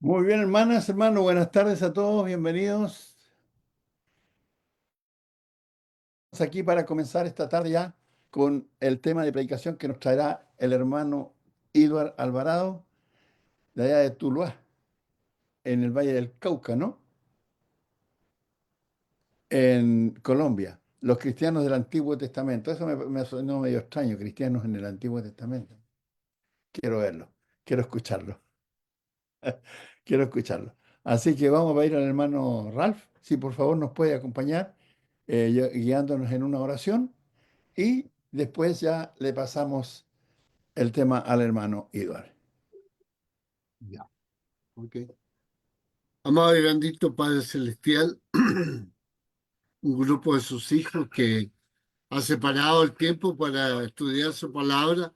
Muy bien, hermanas, hermanos, buenas tardes a todos, bienvenidos. Estamos aquí para comenzar esta tarde ya con el tema de predicación que nos traerá el hermano Eduard Alvarado, de allá de Tuluá, en el Valle del Cauca, ¿no? En Colombia. Los cristianos del Antiguo Testamento. Eso me sonó medio extraño, cristianos en el Antiguo Testamento. Quiero verlo, quiero escucharlo, quiero escucharlo. Así que vamos a ir al hermano Ralph, si por favor nos puede acompañar, guiándonos en una oración. Y después ya le pasamos el tema al hermano Eduard. Ya, ok. Amado y bendito Padre Celestial, un grupo de sus hijos que ha separado el tiempo para estudiar su palabra,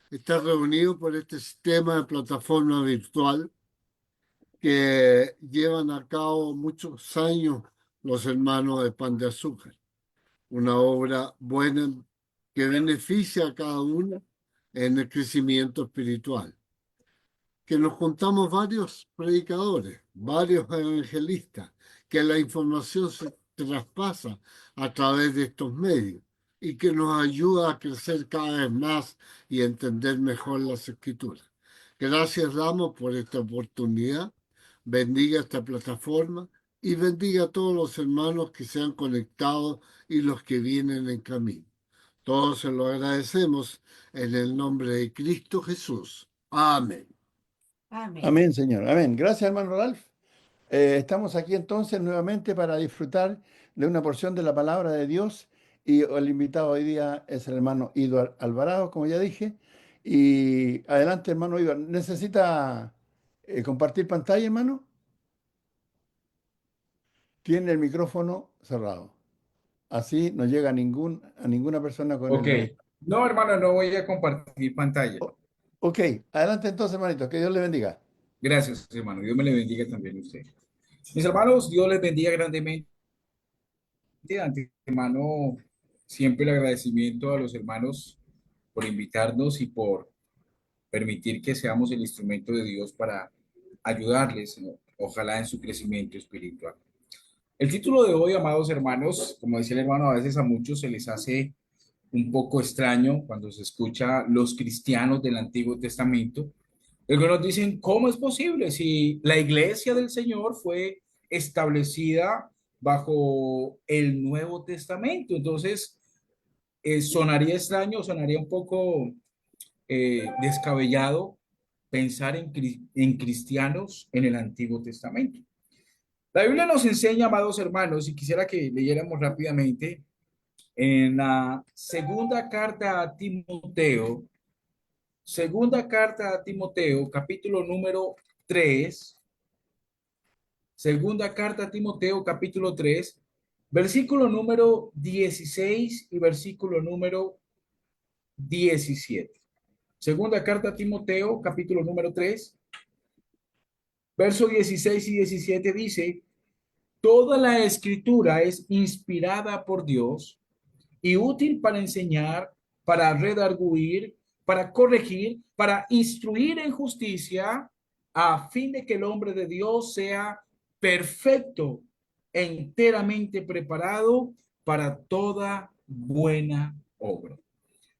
está reunido por este sistema de plataforma virtual que llevan a cabo muchos años los hermanos de Pan de Azúcar. Una obra buena que beneficia a cada uno en el crecimiento espiritual. Que nos juntamos varios predicadores, varios evangelistas, que la información se traspasa a través de estos medios y que nos ayuda a crecer cada vez más y a entender mejor las escrituras. Gracias damos por esta oportunidad. Bendiga esta plataforma y bendiga a todos los hermanos que se han conectado y los que vienen en camino. Todos se lo agradecemos en el nombre de Cristo Jesús. Amén. Amén. Amén, Señor. Amén. Gracias, hermano Ralph. Estamos aquí entonces nuevamente para disfrutar de una porción de la palabra de Dios y el invitado hoy día es el hermano Eduard Alvarado, como ya dije. Y adelante, hermano Eduard. ¿Necesita compartir pantalla, hermano? Tiene el micrófono cerrado. Así no llega a ninguna persona con Ok. el micrófono. No, hermano, no voy a compartir pantalla. Ok, adelante entonces, hermanito. Que Dios le bendiga. Gracias, hermano. Dios me le bendiga también a usted. Mis hermanos, Dios les bendiga grandemente. De antemano, siempre el agradecimiento a los hermanos por invitarnos y por permitir que seamos el instrumento de Dios para ayudarles, ¿no? Ojalá en su crecimiento espiritual. El título de hoy, amados hermanos, como decía el hermano, a veces a muchos se les hace un poco extraño cuando se escucha los cristianos del Antiguo Testamento. Algunos dicen, ¿cómo es posible si la iglesia del Señor fue establecida bajo el Nuevo Testamento? Entonces, sonaría extraño, sonaría un poco descabellado pensar en cristianos en el Antiguo Testamento. La Biblia nos enseña, amados hermanos, y quisiera que leyéramos rápidamente en la segunda carta a Timoteo, capítulo número 3, segunda carta a Timoteo, capítulo 3, versículo número 16 y versículo número 17. Segunda carta a Timoteo, capítulo número 3, verso 16 y 17 dice, toda la escritura es inspirada por Dios y útil para enseñar, para redarguir, para corregir, para instruir en justicia, a fin de que el hombre de Dios sea perfecto, enteramente preparado para toda buena obra.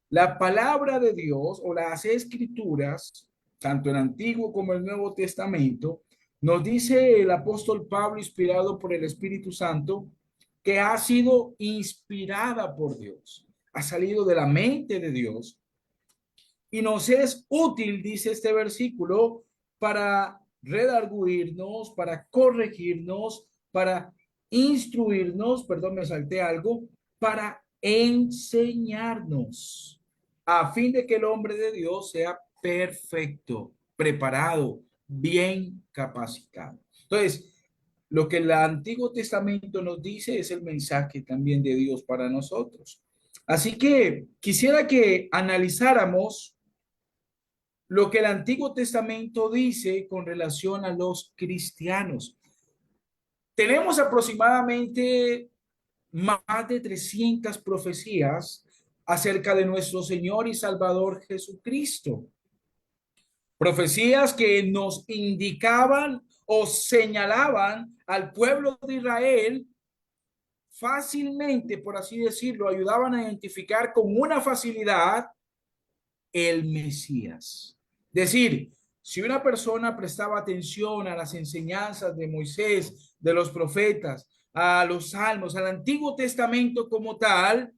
La palabra de Dios o las escrituras, tanto el Antiguo como el Nuevo Testamento, nos dice el apóstol Pablo, inspirado por el Espíritu Santo, que ha sido inspirada por Dios, ha salido de la mente de Dios y nos es útil, dice este versículo, para redarguirnos, para corregirnos, para instruirnos, perdón, me salté algo, para enseñarnos, a fin de que el hombre de Dios sea perfecto, preparado, bien capacitado. Entonces, lo que el Antiguo Testamento nos dice es el mensaje también de Dios para nosotros. Así que quisiera que analizáramos lo que el Antiguo Testamento dice con relación a los cristianos. Tenemos aproximadamente más de 300 profecías acerca de nuestro Señor y Salvador Jesucristo. Profecías que nos indicaban o señalaban al pueblo de Israel fácilmente, por así decirlo, ayudaban a identificar con una facilidad el Mesías. Es decir, si una persona prestaba atención a las enseñanzas de Moisés, de los profetas, a los salmos, al Antiguo Testamento como tal,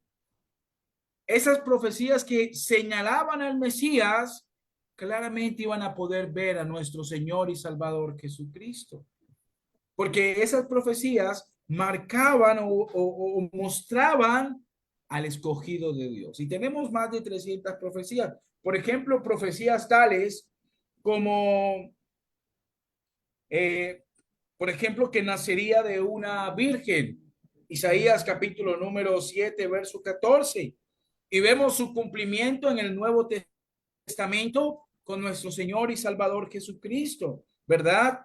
esas profecías que señalaban al Mesías, claramente iban a poder ver a nuestro Señor y Salvador Jesucristo. Porque esas profecías marcaban o mostraban al escogido de Dios. Y tenemos más de 300 profecías. Por ejemplo, profecías tales como, por ejemplo, que nacería de una virgen. Isaías capítulo número 7, verso 14. Y vemos su cumplimiento en el Nuevo Testamento con nuestro Señor y Salvador Jesucristo, ¿verdad?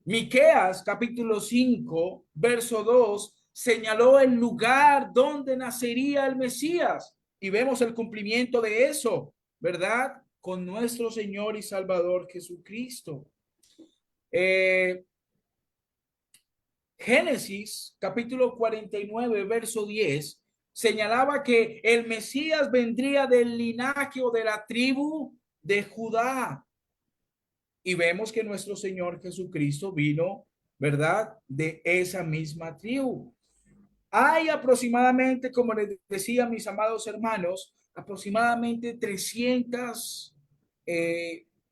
Miqueas capítulo 5, verso 2, señaló el lugar donde nacería el Mesías y vemos el cumplimiento de eso, ¿verdad? Con nuestro Señor y Salvador Jesucristo. Génesis capítulo 49, verso 10, señalaba que el Mesías vendría del linaje o de la tribu de Judá. Y vemos que nuestro Señor Jesucristo vino, ¿verdad? De esa misma tribu. Hay aproximadamente, como les decía mis amados hermanos, aproximadamente 300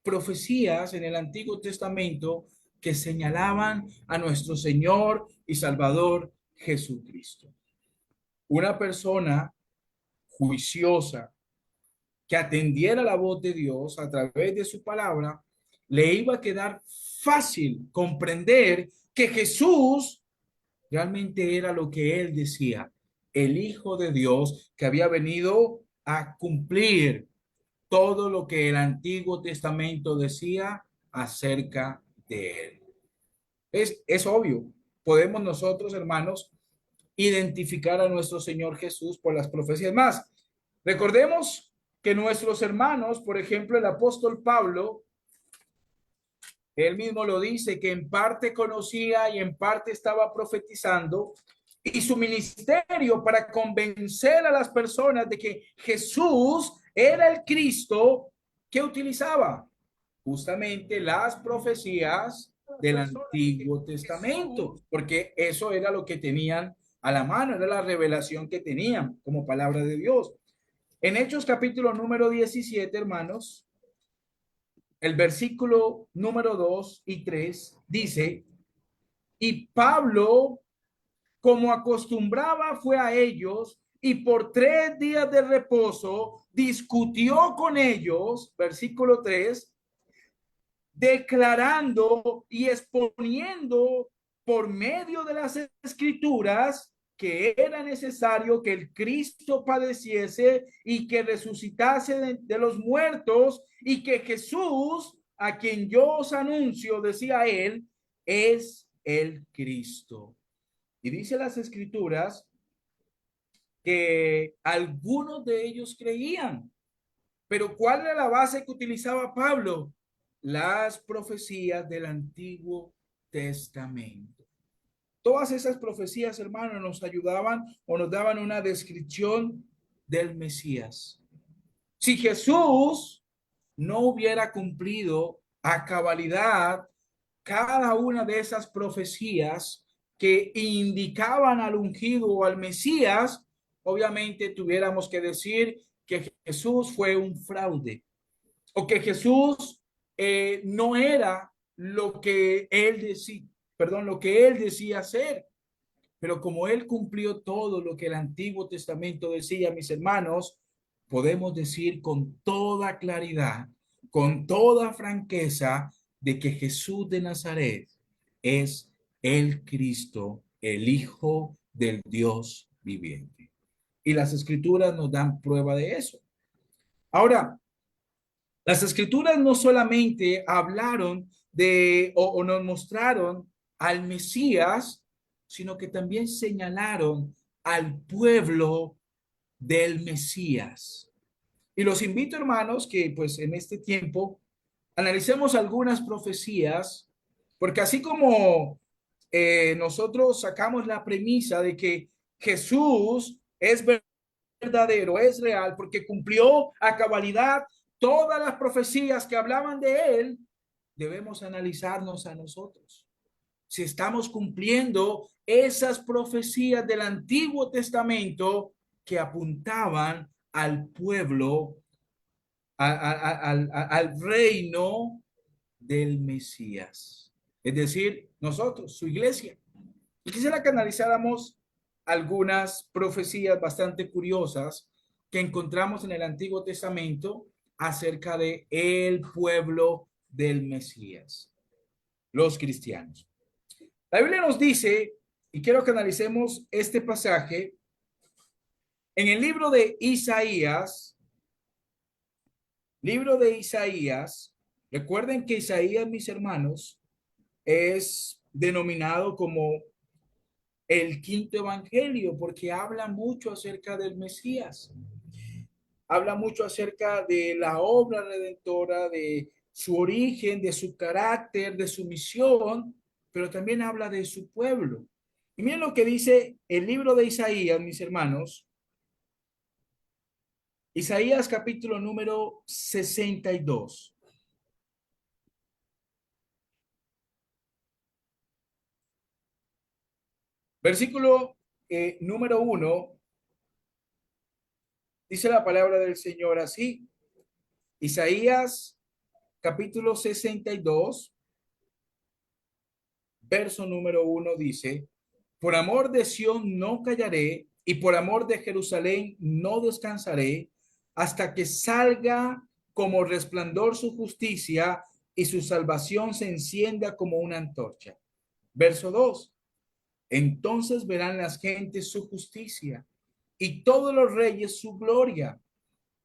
profecías en el Antiguo Testamento que señalaban a nuestro Señor y Salvador Jesucristo. Una persona juiciosa que atendiera la voz de Dios a través de su palabra, le iba a quedar fácil comprender que Jesús realmente era lo que él decía, el Hijo de Dios que había venido a cumplir todo lo que el Antiguo Testamento decía acerca de él. Es obvio, podemos nosotros, hermanos, identificar a nuestro Señor Jesús por las profecías. Más, recordemos que nuestros hermanos, por ejemplo, el apóstol Pablo, él mismo lo dice, que en parte conocía y en parte estaba profetizando, y su ministerio para convencer a las personas de que Jesús era el Cristo, que utilizaba justamente las profecías del Antiguo Testamento, porque eso era lo que tenían a la mano, era la revelación que tenían como palabra de Dios. En Hechos capítulo número 17, hermanos, el versículo número 2 y 3 dice, y Pablo, como acostumbraba, fue a ellos y por 3 días de reposo discutió con ellos, versículo 3, declarando y exponiendo por medio de las escrituras que era necesario que el Cristo padeciese y que resucitase de los muertos y que Jesús, a quien yo os anuncio, decía él, es el Cristo. Y dice las escrituras que algunos de ellos creían, pero ¿cuál era la base que utilizaba Pablo? Las profecías del Antiguo Testamento. Todas esas profecías, hermanos, nos ayudaban o nos daban una descripción del Mesías. Si Jesús no hubiera cumplido a cabalidad cada una de esas profecías que indicaban al ungido o al Mesías, obviamente tuviéramos que decir que Jesús fue un fraude o que Jesús no era lo que él decía, lo que él decía ser. Pero como él cumplió todo lo que el Antiguo Testamento decía, mis hermanos, podemos decir con toda claridad, con toda franqueza, de que Jesús de Nazaret es el Cristo, el Hijo del Dios viviente. Y las escrituras nos dan prueba de eso. Ahora, las escrituras no solamente hablaron de o nos mostraron al Mesías, sino que también señalaron al pueblo del Mesías. Y los invito, hermanos, que pues en este tiempo analicemos algunas profecías Porque así como nosotros sacamos la premisa de que Jesús es verdadero, es real, porque cumplió a cabalidad todas las profecías que hablaban de él, debemos analizarnos a nosotros. Si estamos cumpliendo esas profecías del Antiguo Testamento que apuntaban al pueblo, al reino del Mesías. Es decir, nosotros, su iglesia. Y quisiera que analizáramos algunas profecías bastante curiosas que encontramos en el Antiguo Testamento acerca de el pueblo del Mesías, los cristianos. La Biblia nos dice, y quiero que analicemos este pasaje, en el libro de Isaías, recuerden que Isaías, mis hermanos, es denominado como el quinto evangelio porque habla mucho acerca del Mesías, habla mucho acerca de la obra redentora, de su origen, de su carácter, de su misión, pero también habla de su pueblo. Y miren lo que dice el libro de Isaías, mis hermanos. Isaías capítulo número 62. Versículo número 1, dice la palabra del Señor así. Isaías capítulo 62, verso número 1 dice, por amor de Sión no callaré y por amor de Jerusalén no descansaré hasta que salga como resplandor su justicia y su salvación se encienda como una antorcha. Verso 2, entonces verán las gentes su justicia y todos los reyes su gloria,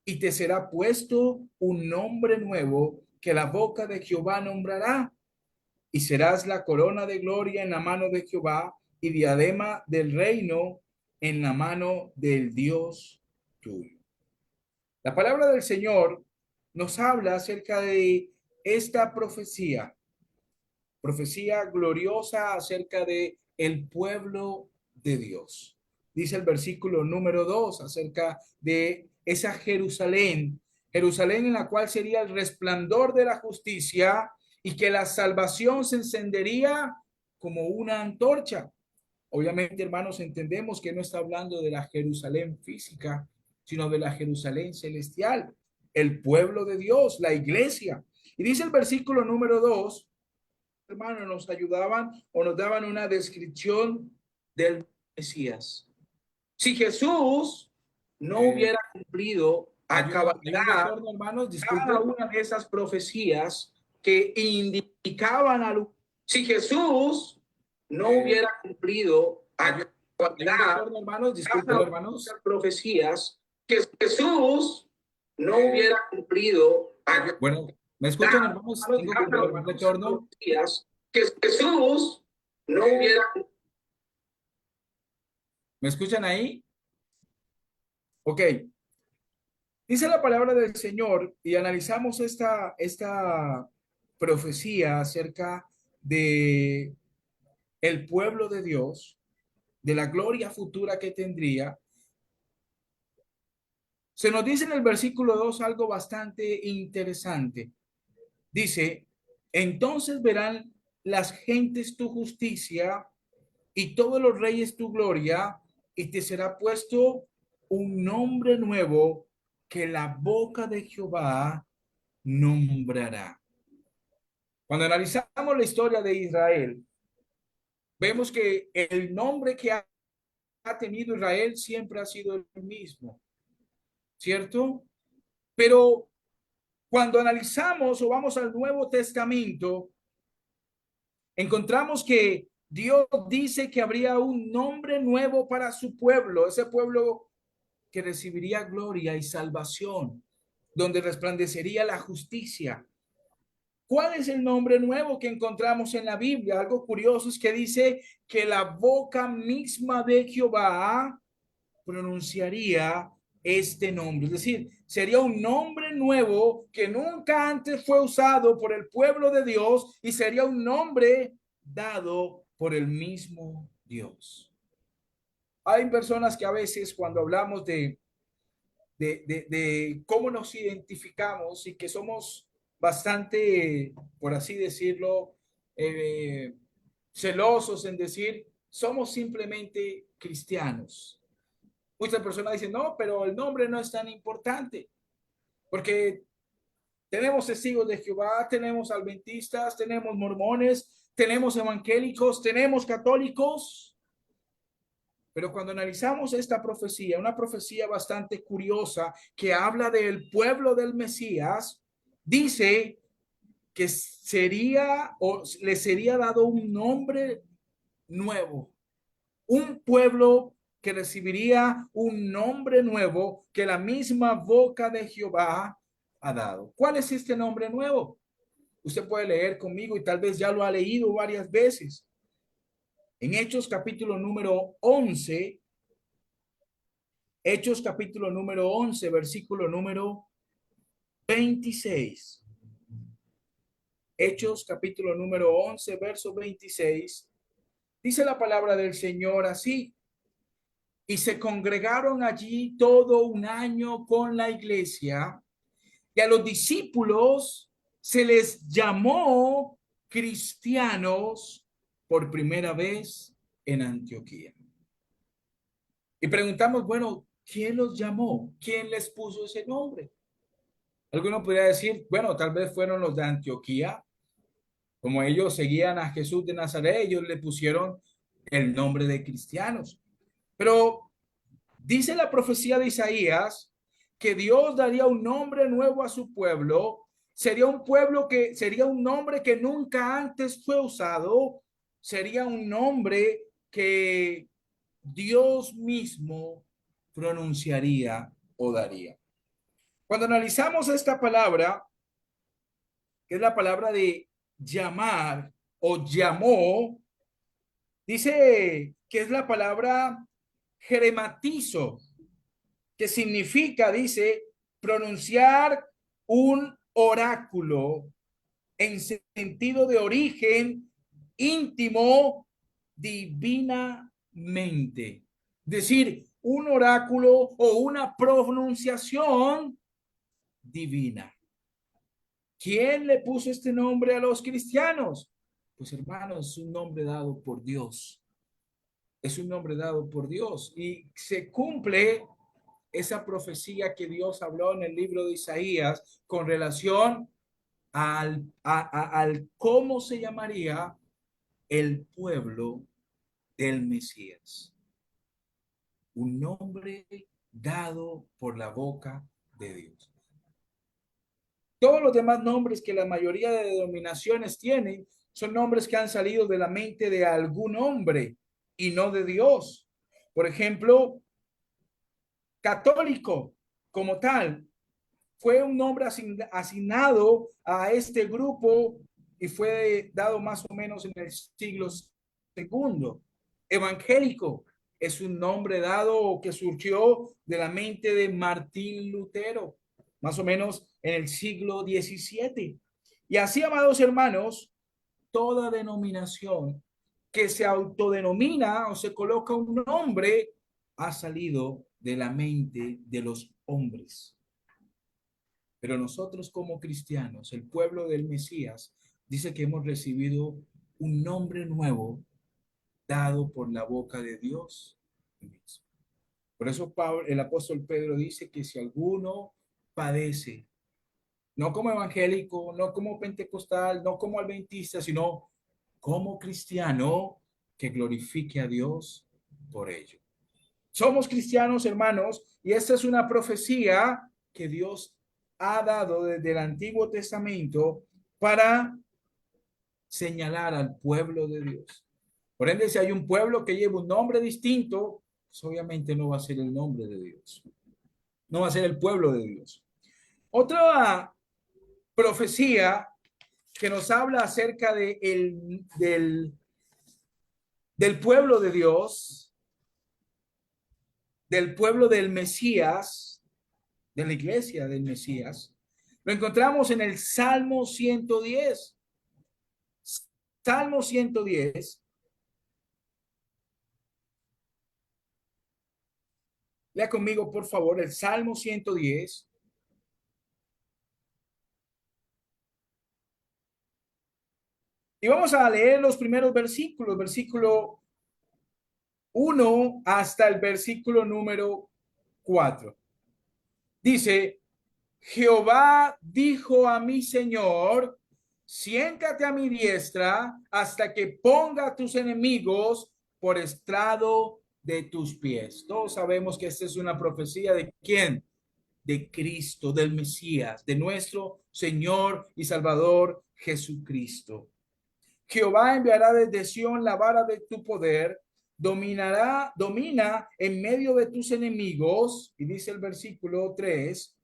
y te será puesto un nombre nuevo que la boca de Jehová nombrará, y serás la corona de gloria en la mano de Jehová y diadema del reino en la mano del Dios tuyo. La palabra del Señor nos habla acerca de esta profecía gloriosa acerca de el pueblo de Dios. Dice el versículo número 2 acerca de esa Jerusalén, Jerusalén en la cual sería el resplandor de la justicia y que la salvación se encendería como una antorcha. Obviamente, hermanos, entendemos que no está hablando de la Jerusalén física, sino de la Jerusalén celestial, el pueblo de Dios, la iglesia. Y dice el versículo número 2, hermanos, nos ayudaban o nos daban una descripción del Mesías. Si Jesús no hubiera cumplido a cabalidad, hermanos, cada una de esas profecías que indicaban a si Jesús no hubiera cumplido a cabalidad, hermanos, hermanos, profecías que Jesús no hubiera cumplido. Bueno, ¿me escuchan, hermanos? Tengo que retorno. Que Jesús no hubiera. ¿Me escuchan ahí? Ok. Dice la palabra del Señor y analizamos esta profecía acerca de el pueblo de Dios, de la gloria futura que tendría. Se nos dice en el versículo 2 algo bastante interesante. Dice, entonces verán las gentes tu justicia y todos los reyes tu gloria, y te será puesto un nombre nuevo que la boca de Jehová nombrará. Cuando analizamos la historia de Israel, vemos que el nombre que ha tenido Israel siempre ha sido el mismo, ¿cierto? Pero cuando analizamos o vamos al Nuevo Testamento, encontramos que Dios dice que habría un nombre nuevo para su pueblo, ese pueblo que recibiría gloria y salvación, donde resplandecería la justicia. ¿Cuál es el nombre nuevo que encontramos en la Biblia? Algo curioso es que dice que la boca misma de Jehová pronunciaría este nombre. Es decir, sería un nombre nuevo que nunca antes fue usado por el pueblo de Dios y sería un nombre dado por el mismo Dios. Hay personas que a veces cuando hablamos de cómo nos identificamos y que somos bastante, por así decirlo, eh, celosos en decir, somos simplemente cristianos. Muchas personas dicen, no, pero el nombre no es tan importante, porque tenemos testigos de Jehová, tenemos adventistas, tenemos mormones, tenemos evangélicos, tenemos católicos. Pero cuando analizamos esta profecía, una profecía bastante curiosa que habla del pueblo del Mesías, dice que sería o le sería dado un nombre nuevo, un pueblo que recibiría un nombre nuevo que la misma boca de Jehová ha dado. ¿Cuál es este nombre nuevo? Usted puede leer conmigo y tal vez ya lo ha leído varias veces. En Hechos capítulo número 11, Hechos capítulo número 11, versículo número 26. Hechos capítulo número 11, verso 26. Dice la palabra del Señor así. Y se congregaron allí todo un año con la iglesia, y a los discípulos se les llamó cristianos por primera vez en Antioquía. Y preguntamos, bueno, ¿quién los llamó? ¿Quién les puso ese nombre? Alguno podría decir, bueno, tal vez fueron los de Antioquía, como ellos seguían a Jesús de Nazaret, ellos le pusieron el nombre de cristianos. Pero dice la profecía de Isaías que Dios daría un nombre nuevo a su pueblo. Sería un pueblo que sería un nombre que nunca antes fue usado. Sería un nombre que Dios mismo pronunciaría o daría. Cuando analizamos esta palabra, que es la palabra de llamar o llamó, dice que es la palabra jerematizo, que significa, dice, pronunciar un oráculo en sentido de origen íntimo divinamente. Decir, un oráculo o una pronunciación divina. ¿Quién le puso este nombre a los cristianos? Pues hermanos, es un nombre dado por Dios. Es un nombre dado por Dios y se cumple esa profecía que Dios habló en el libro de Isaías con relación al cómo se llamaría el pueblo del Mesías. Un nombre dado por la boca de Dios. Todos los demás nombres que la mayoría de denominaciones tienen son nombres que han salido de la mente de algún hombre y no de Dios. Por ejemplo, católico como tal fue un nombre asignado a este grupo y fue dado más o menos en el siglo segundo. Evangélico es un nombre dado que surgió de la mente de Martín Lutero, más o menos en el siglo XVII. Y así, amados hermanos, toda denominación que se autodenomina o se coloca un nombre ha salido de la mente de los hombres. Pero nosotros como cristianos, el pueblo del Mesías, dice que hemos recibido un nombre nuevo dado por la boca de Dios. Por eso el apóstol Pedro dice que si alguno padece, no como evangélico, no como pentecostal, no como adventista, sino como cristiano, que glorifique a Dios por ello. Somos cristianos, hermanos, y esta es una profecía que Dios ha dado desde el Antiguo Testamento para señalar al pueblo de Dios. Por ende, si hay un pueblo que lleva un nombre distinto, pues obviamente no va a ser el nombre de Dios. No va a ser el pueblo de Dios. Otra profecía que nos habla acerca del pueblo de Dios, del pueblo del Mesías, de la iglesia del Mesías, lo encontramos en el Salmo 110. Salmo 110. Lea conmigo, por favor, el Salmo 110. Y vamos a leer los primeros versículos, versículo 1 hasta el versículo número 4. Dice, Jehová dijo a mi Señor, siéntate a mi diestra hasta que ponga a tus enemigos por estrado de tus pies. Todos sabemos que esta es una profecía de ¿quién? De Cristo, del Mesías, de nuestro Señor y Salvador Jesucristo. Jehová enviará desde Sión la vara de tu poder, domina en medio de tus enemigos, y dice el versículo 3,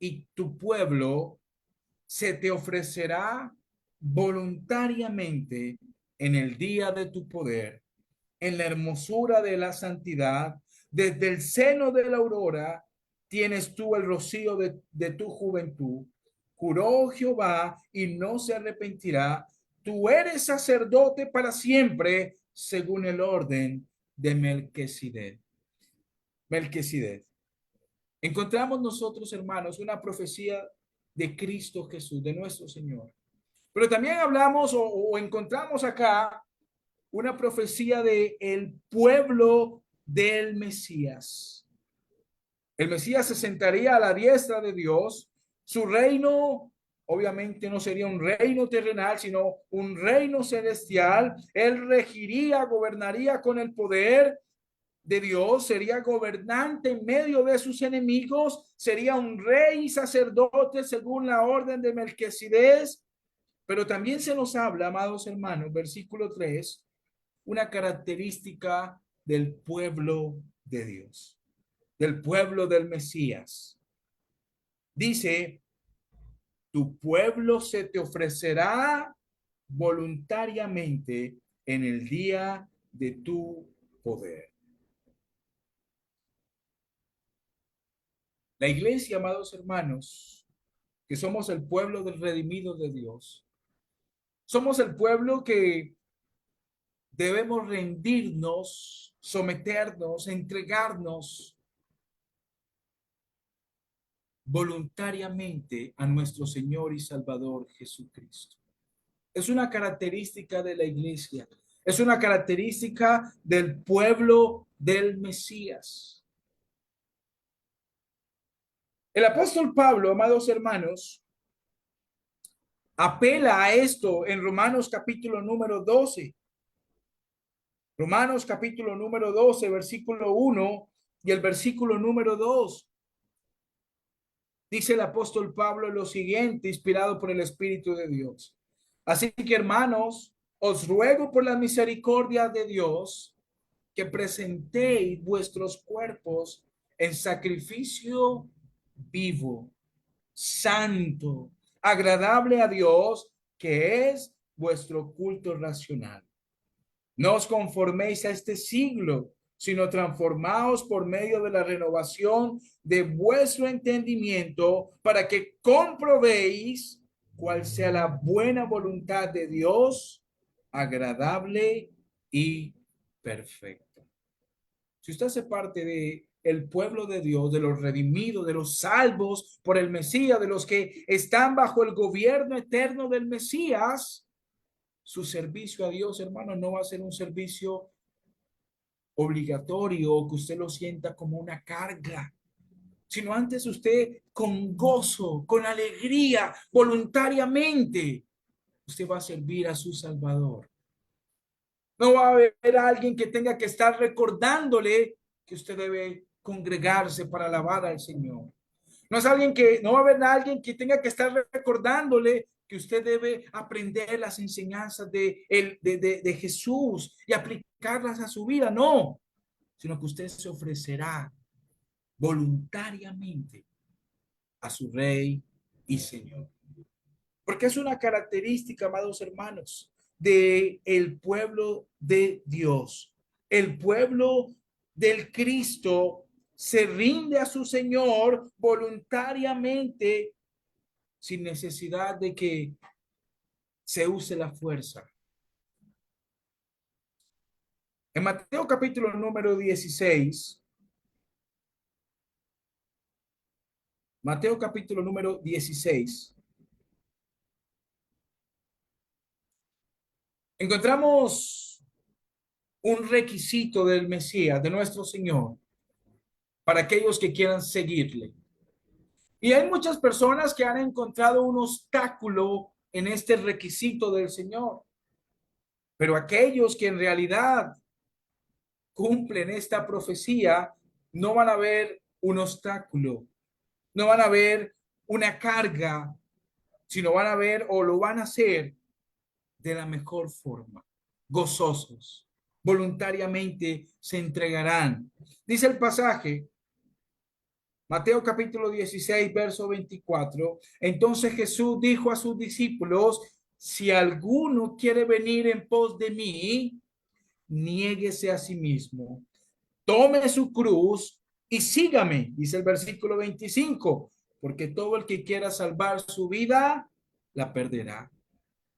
y tu pueblo se te ofrecerá voluntariamente en el día de tu poder, en la hermosura de la santidad, desde el seno de la aurora tienes tú el rocío de tu juventud. Juró Jehová y no se arrepentirá. Tú eres sacerdote para siempre, según el orden de Melquisedec. Melquisedec. Encontramos nosotros, hermanos, una profecía de Cristo Jesús, de nuestro Señor. Pero también hablamos o encontramos acá una profecía de el pueblo del Mesías. El Mesías se sentaría a la diestra de Dios. Su reino obviamente no sería un reino terrenal, sino un reino celestial. Él regiría, gobernaría con el poder de Dios, sería gobernante en medio de sus enemigos, sería un rey y sacerdote según la orden de Melquisedec. Pero también se nos habla, amados hermanos, versículo 3, una característica del pueblo de Dios, del pueblo del Mesías. Dice, tu pueblo se te ofrecerá voluntariamente en el día de tu poder. La iglesia, amados hermanos, que somos el pueblo del redimido de Dios, somos el pueblo que debemos rendirnos, someternos, entregarnos voluntariamente a nuestro Señor y Salvador Jesucristo. Es una característica de la iglesia, es una característica del pueblo del Mesías. El apóstol Pablo, amados hermanos, apela a esto en Romanos capítulo número 12. Romanos capítulo número 12, versículo 1 y el versículo número 2. Dice el apóstol Pablo lo siguiente, inspirado por el Espíritu de Dios. Así que, hermanos, os ruego por la misericordia de Dios que presentéis vuestros cuerpos en sacrificio vivo, santo, agradable a Dios, que es vuestro culto racional. No os conforméis a este siglo, sino transformaos por medio de la renovación de vuestro entendimiento para que comprobéis cuál sea la buena voluntad de Dios, agradable y perfecta. Si usted hace parte de el pueblo de Dios, de los redimidos, de los salvos por el Mesías, de los que están bajo el gobierno eterno del Mesías, su servicio a Dios, hermano, no va a ser un servicio obligatorio o que usted lo sienta como una carga, sino antes usted con gozo, con alegría, voluntariamente, usted va a servir a su Salvador. No va a haber alguien que tenga que estar recordándole que usted debe congregarse para alabar al Señor. No va a haber alguien que tenga que estar recordándole que usted debe aprender las enseñanzas de Jesús y aplicarlas a su vida. No, sino que usted se ofrecerá voluntariamente a su Rey y Señor. Porque es una característica, amados hermanos, de el pueblo de Dios, el pueblo del Cristo se rinde a su Señor voluntariamente sin necesidad de que se use la fuerza. En Mateo capítulo número 16, Mateo capítulo número 16, encontramos un requisito del Mesías, de nuestro Señor, para aquellos que quieran seguirle. Y hay muchas personas que han encontrado un obstáculo en este requisito del Señor. Pero aquellos que en realidad cumplen esta profecía no van a ver un obstáculo, no van a ver una carga, sino van a ver o lo van a hacer de la mejor forma, gozosos, voluntariamente se entregarán. Dice el pasaje, Mateo capítulo 16, verso 24. Entonces Jesús dijo a sus discípulos, si alguno quiere venir en pos de mí, niéguese a sí mismo, tome su cruz y sígame, dice el versículo 25, porque todo el que quiera salvar su vida, la perderá.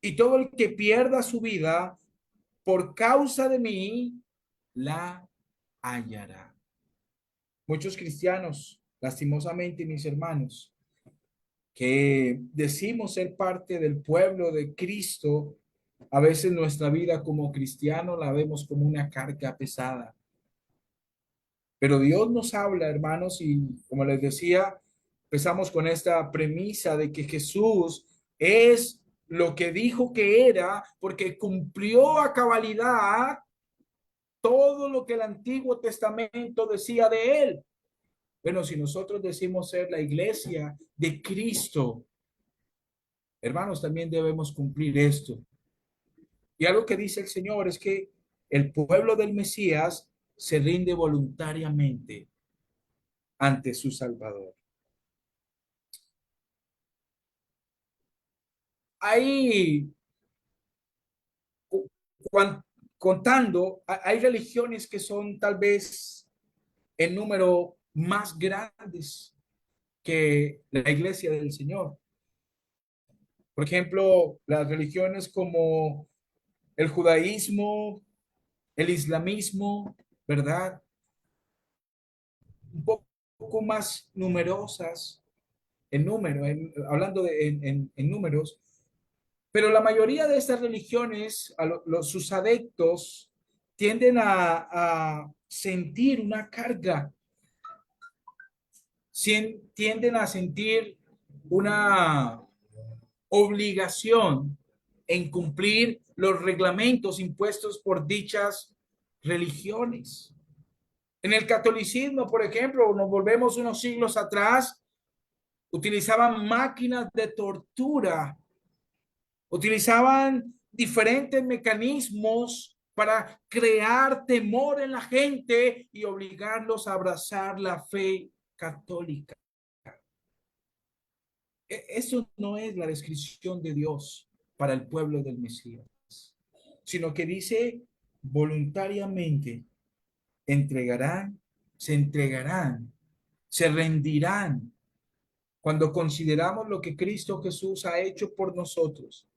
Y todo el que pierda su vida por causa de mí, la hallará. Muchos cristianos, lastimosamente, mis hermanos, que decimos ser parte del pueblo de Cristo, a veces nuestra vida como cristiano la vemos como una carga pesada. Pero Dios nos habla, hermanos, y como les decía, empezamos con esta premisa de que Jesús es lo que dijo que era, porque cumplió a cabalidad todo lo que el Antiguo Testamento decía de él. Bueno, si nosotros decimos ser la iglesia de Cristo, hermanos, también debemos cumplir esto. Y algo que dice el Señor es que el pueblo del Mesías se rinde voluntariamente ante su Salvador. Ahí, contando, hay religiones que son tal vez en número más grandes que la iglesia del Señor. Por ejemplo, las religiones como el judaísmo, el islamismo, ¿verdad? Un poco más numerosas en número, hablando en números, pero la mayoría de estas religiones, sus adeptos, tienden a sentir una carga, tienden a sentir una obligación en cumplir los reglamentos impuestos por dichas religiones. En el catolicismo, por ejemplo, nos volvemos unos siglos atrás, utilizaban máquinas de tortura, utilizaban diferentes mecanismos para crear temor en la gente y obligarlos a abrazar la fe católica. Eso no es la descripción de Dios para el pueblo del Mesías, sino que dice voluntariamente entregarán, se rendirán cuando consideramos lo que Cristo Jesús ha hecho por nosotros,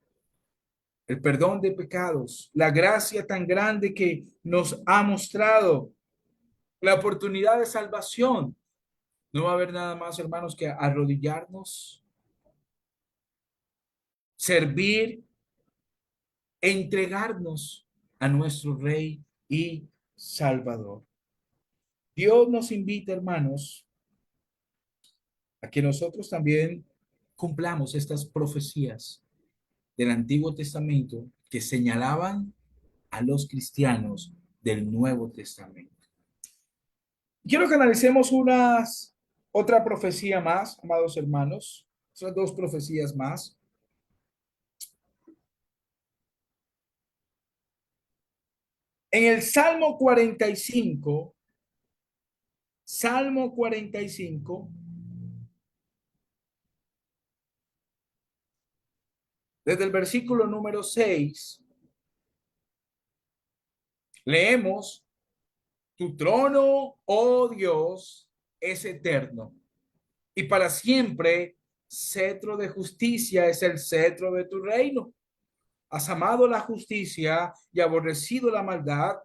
el perdón de pecados, la gracia tan grande que nos ha mostrado, la oportunidad de salvación. No va a haber nada más, hermanos, que arrodillarnos, servir, entregarnos a nuestro Rey y Salvador. Dios nos invita, hermanos, a que nosotros también cumplamos estas profecías del Antiguo Testamento que señalaban a los cristianos del Nuevo Testamento. Quiero que analicemos otra profecía más, amados hermanos, son dos profecías más. En el Salmo 45, desde el versículo número 6, leemos: tu trono, oh Dios, es eterno y para siempre cetro de justicia es el cetro de tu reino. Has amado la justicia y aborrecido la maldad.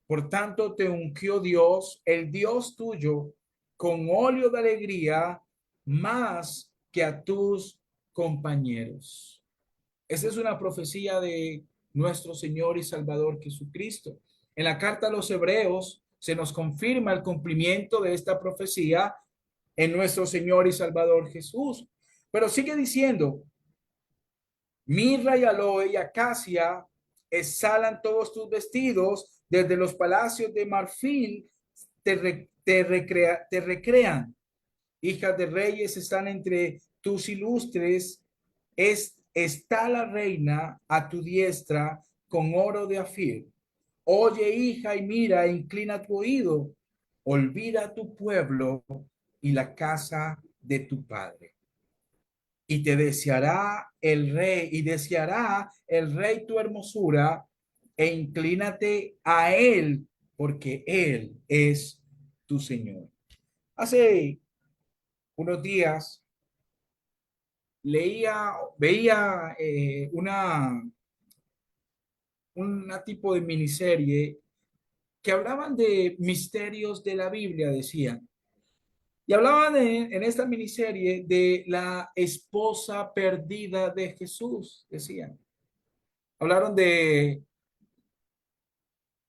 Por tanto, te ungió Dios, el Dios tuyo, con óleo de alegría más que a tus compañeros. Esta es una profecía de nuestro Señor y Salvador Jesucristo. En la carta a los Hebreos se nos confirma el cumplimiento de esta profecía en nuestro Señor y Salvador Jesús. Pero sigue diciendo, mirra y aloe y acacia exhalan todos tus vestidos, desde los palacios de marfil te recrean. Hijas de reyes están entre tus ilustres, está la reina a tu diestra con oro de Afir. Oye, hija, y mira, inclina tu oído, olvida tu pueblo y la casa de tu padre. Y te deseará el rey, y deseará el rey tu hermosura, e inclínate a él, porque él es tu Señor. Hace unos días veía una tipo de miniserie que hablaban de misterios de la Biblia, decían. Y hablaban en esta miniserie de la esposa perdida de Jesús, decían. Hablaron del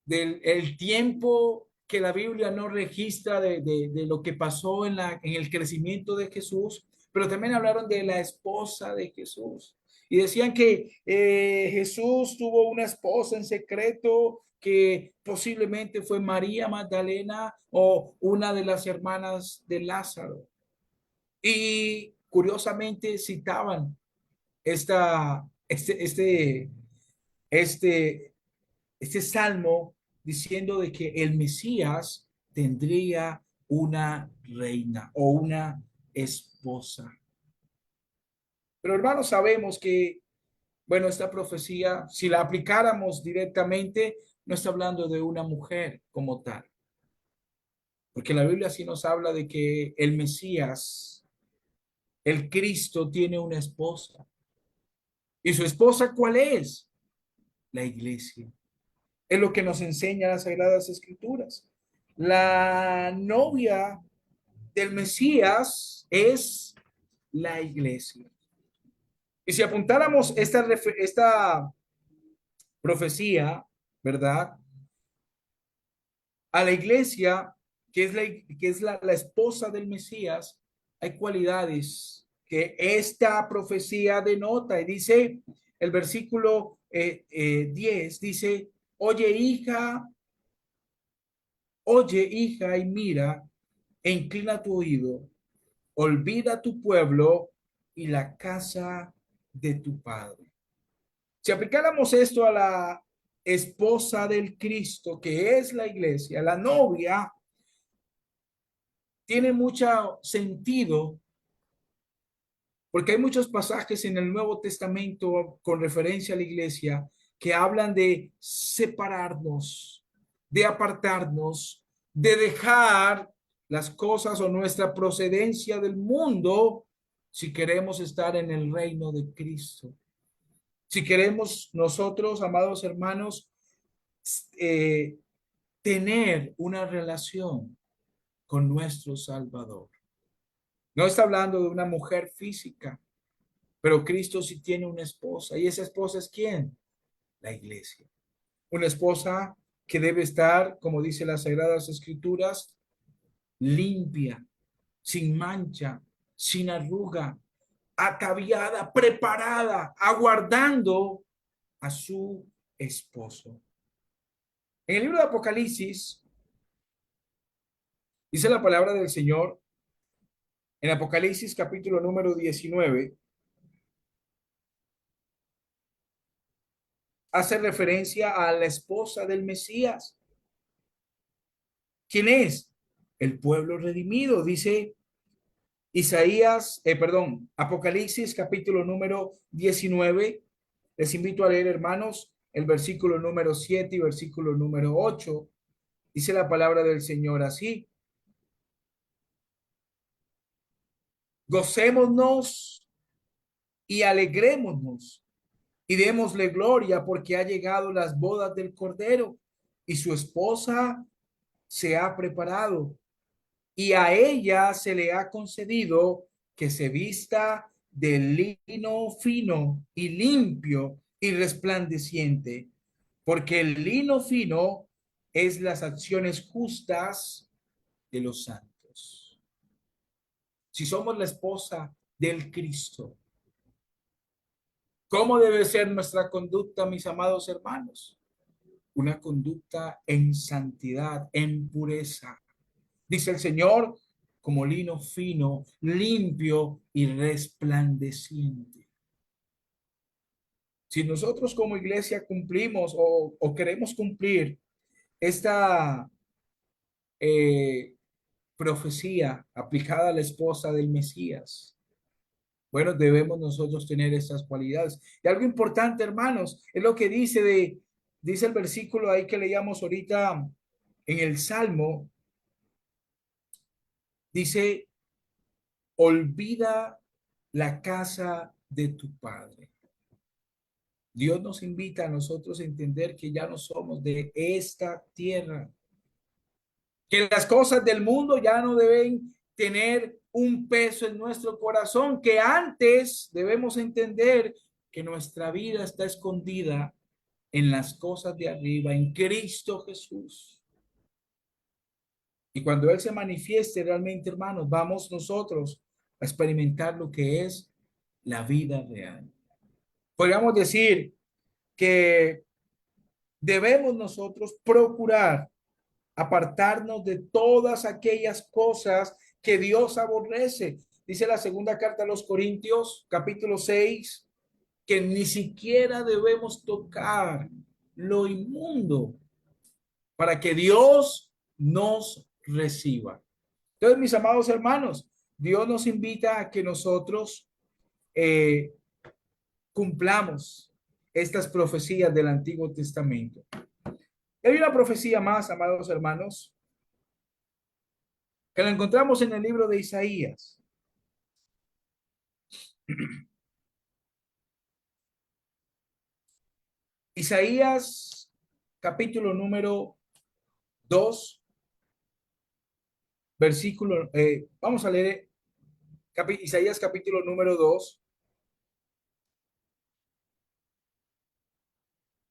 el tiempo que la Biblia no registra de lo que pasó en el crecimiento de Jesús, pero también hablaron de la esposa de Jesús. Y decían que Jesús tuvo una esposa en secreto que posiblemente fue María Magdalena o una de las hermanas de Lázaro. Y curiosamente citaban esta, este, este salmo diciendo de que el Mesías tendría una reina o una esposa. Pero hermanos, sabemos que, bueno, esta profecía, si la aplicáramos directamente, no está hablando de una mujer como tal. Porque la Biblia sí nos habla de que el Mesías, el Cristo, tiene una esposa. ¿Y su esposa cuál es? La iglesia. Es lo que nos enseña las Sagradas Escrituras. La novia del Mesías es la iglesia. Y si apuntáramos esta profecía, ¿verdad? A la iglesia, que es la esposa del Mesías, hay cualidades que esta profecía denota. Y dice el versículo 10, dice, oye hija y mira, e inclina tu oído, olvida tu pueblo y la casa de tu padre. Si aplicáramos esto a la esposa del Cristo, que es la iglesia, la novia, tiene mucho sentido porque hay muchos pasajes en el Nuevo Testamento con referencia a la iglesia que hablan de separarnos, de apartarnos, de dejar las cosas o nuestra procedencia del mundo si queremos estar en el reino de Cristo. Si queremos nosotros, amados hermanos, eh, tener una relación con nuestro Salvador. No está hablando de una mujer física, pero Cristo sí tiene una esposa. ¿Y esa esposa es quién? La iglesia. Una esposa que debe estar, como dice las Sagradas Escrituras, limpia, sin mancha, sin arruga, ataviada, preparada, aguardando a su esposo. En el libro de Apocalipsis, dice la palabra del Señor, en Apocalipsis capítulo número 19, hace referencia a la esposa del Mesías. ¿Quién es? El pueblo redimido, dice Apocalipsis capítulo número 19. Les invito a leer, hermanos, el versículo número 7 y versículo número 8. Dice la palabra del Señor así. Gocémonos y alegrémonos y démosle gloria porque ha llegado las bodas del Cordero y su esposa se ha preparado y a ella se le ha concedido que se vista de lino fino y limpio y resplandeciente, porque el lino fino es las acciones justas de los santos. Si somos la esposa del Cristo, ¿cómo debe ser nuestra conducta, mis amados hermanos? Una conducta en santidad, en pureza. Dice el Señor, como lino fino, limpio y resplandeciente. Si nosotros como iglesia cumplimos o queremos cumplir esta profecía aplicada a la esposa del Mesías, bueno, debemos nosotros tener estas cualidades. Y algo importante, hermanos, es lo que dice el versículo ahí que leíamos ahorita en el Salmo. Dice, olvida la casa de tu padre. Dios nos invita a nosotros a entender que ya no somos de esta tierra, que las cosas del mundo ya no deben tener un peso en nuestro corazón, que antes debemos entender que nuestra vida está escondida en las cosas de arriba, en Cristo Jesús. Y cuando Él se manifieste realmente, hermanos, vamos nosotros a experimentar lo que es la vida real. Podríamos decir que debemos nosotros procurar apartarnos de todas aquellas cosas que Dios aborrece. Dice la segunda carta a los Corintios, capítulo 6, que ni siquiera debemos tocar lo inmundo para que Dios nos reciba. Entonces, mis amados hermanos, Dios nos invita a que nosotros cumplamos estas profecías del Antiguo Testamento. Hay una profecía más, amados hermanos, que la encontramos en el libro de Isaías. Isaías, capítulo número 2, versículo, vamos a leer Isaías capítulo número 2.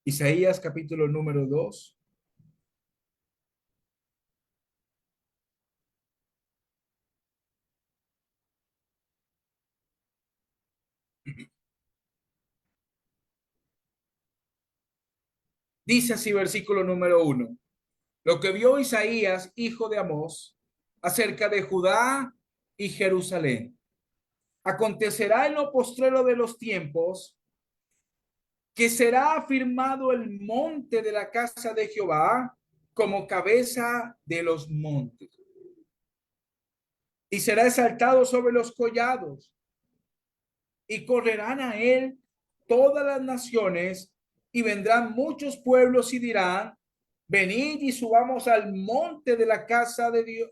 Isaías capítulo número 2. Dice así, versículo número 1. Lo que vio Isaías, hijo de Amós, acerca de Judá y Jerusalén. Acontecerá en lo postrero de los tiempos que será afirmado el monte de la casa de Jehová como cabeza de los montes. Y será exaltado sobre los collados. Y correrán a él todas las naciones, y vendrán muchos pueblos y dirán, venid y subamos al monte de la casa de Dios,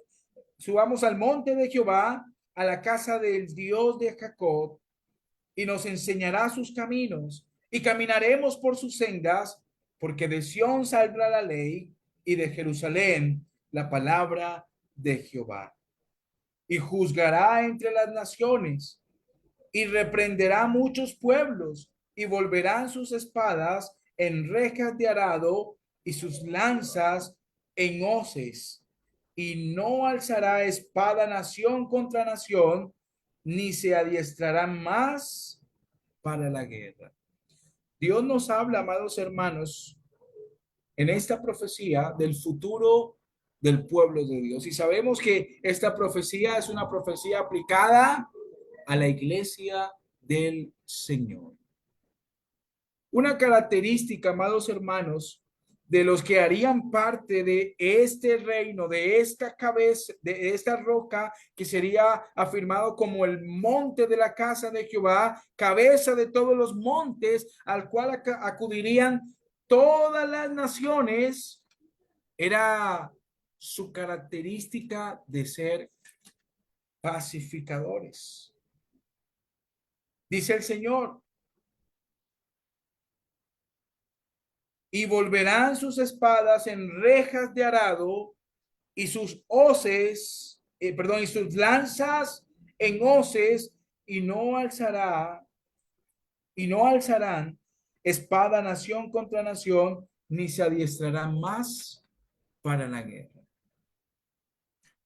subamos al monte de Jehová, a la casa del Dios de Jacob, y nos enseñará sus caminos, y caminaremos por sus sendas, porque de Sión saldrá la ley, y de Jerusalén la palabra de Jehová. Y juzgará entre las naciones, y reprenderá muchos pueblos, y volverán sus espadas en rejas de arado, y sus lanzas en hoces, y no alzará espada nación contra nación, ni se adiestrará más para la guerra. Dios nos habla, amados hermanos, en esta profecía del futuro del pueblo de Dios. Y sabemos que esta profecía es una profecía aplicada a la iglesia del Señor. Una característica, amados hermanos, de los que harían parte de este reino, de esta cabeza, de esta roca que sería afirmado como el monte de la casa de Jehová, cabeza de todos los montes al cual acudirían todas las naciones, era su característica de ser pacificadores. dice el Señor. Y volverán sus espadas en rejas de arado y sus hoces, y sus lanzas en hoces, y no alzarán espada nación contra nación, ni se adiestrarán más para la guerra.